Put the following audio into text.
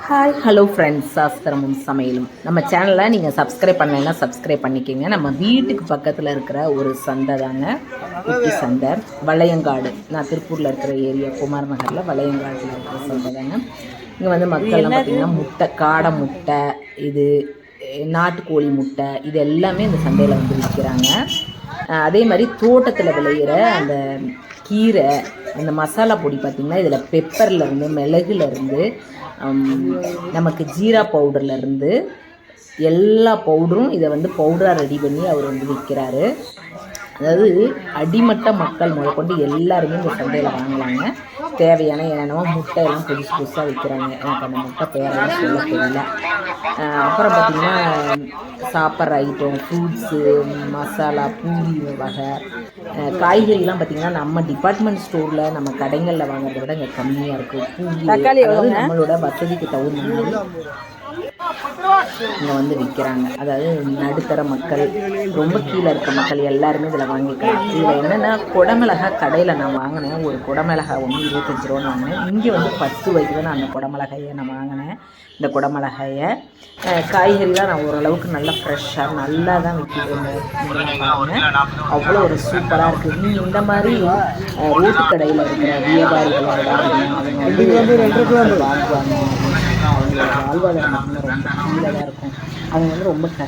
Hi hello friends, சாஸ்திரமும் சமையலும் நம்ம சேனலை நீங்கள் சப்ஸ்கிரைப் பண்ணலைன்னா சப்ஸ்கிரைப் பண்ணிக்கோங்க. நம்ம வீட்டுக்கு பக்கத்தில் இருக்கிற ஒரு சந்தை தாங்க, குட்டி சந்தை, வளையங்காடு. நான் திருப்பூரில் இருக்கிற ஏரியா குமார் நகரில் வளையங்காட்டில் இருக்கிற சந்தை தாங்க. இங்கே வந்து மக்கள்லாம் பார்த்திங்கன்னா முட்டை, காடை முட்டை, இது நாட்டுக்கோழி முட்டை, இது எல்லாமே இந்த சந்தையில் வந்து விற்கிறாங்க. அதே மாதிரி தோட்டத்தில் விளையிற அந்த கீரை, அந்த மசாலா பொடி பார்த்திங்கன்னா இதில் பெப்பர்லேருந்து, மிளகுலேருந்து, நமக்கு ஜீரா பவுடர்லேருந்து எல்லா பவுடரும் இதை வந்து பவுடராக ரெடி பண்ணி அவர் வந்து விற்கிறாரு. அதாவது அடிமட்ட மக்கள் முதற்கொண்டு எல்லாருமே இந்த சந்தையில் வாங்கலாங்க. தேவையான என்னென்னமோ முட்டையெல்லாம் புதுசு புதுசாக விற்கிறாங்க. எனக்கு அந்த முட்டை பேரெல்லாம் சொல்ல தெரியல. அப்புறம் பார்த்திங்கன்னா சாப்பிட்ற ஐட்டம், ஃப்ரூட்ஸு, மசாலா, பூரி வகை, காய்கறிலாம் பார்த்திங்கன்னா நம்ம டிபார்ட்மெண்ட் ஸ்டோரில் நம்ம கடைகளில் வாங்குறத விட இங்கே கம்மியாக இருக்குது. பூரி அதாவது நம்மளோட வசதிக்கு தகுந்த மாதிரி இங்கே வந்து விற்கிறாங்க. அதாவது நடுத்தர மக்கள், ரொம்ப கீழே இருக்க மக்கள் எல்லாருமே இதில் வாங்கிக்கலாம். இதில் என்னென்னா குடமிளகா கடையில் நான் வாங்கினேன். ஒரு குடமிளகா ஒன்று 25 ரூபான்னு வாங்கினேன். இங்கே வந்து 10 ரூபாய்க்கு தான் நான் அந்த குடமிளகாயை நான் வாங்கினேன். இந்த குடமிளகாயை காய்கறி தான் நான் ஓரளவுக்கு நல்லா ஃப்ரெஷ்ஷாக நல்லா தான் விற்கிது பாருங்க. அவ்வளோ ஒரு சூப்பராக இருக்குது. நீங்கள் இந்த மாதிரி ரோட்டு கடையில் இருக்கிற வியாபாரிகள் அவங்க வந்து வாங்குவாங்க. அவங்களோட வாழ்வாதாரம் ரொம்ப கீழே தான் இருக்கும். அவங்க வந்து ரொம்ப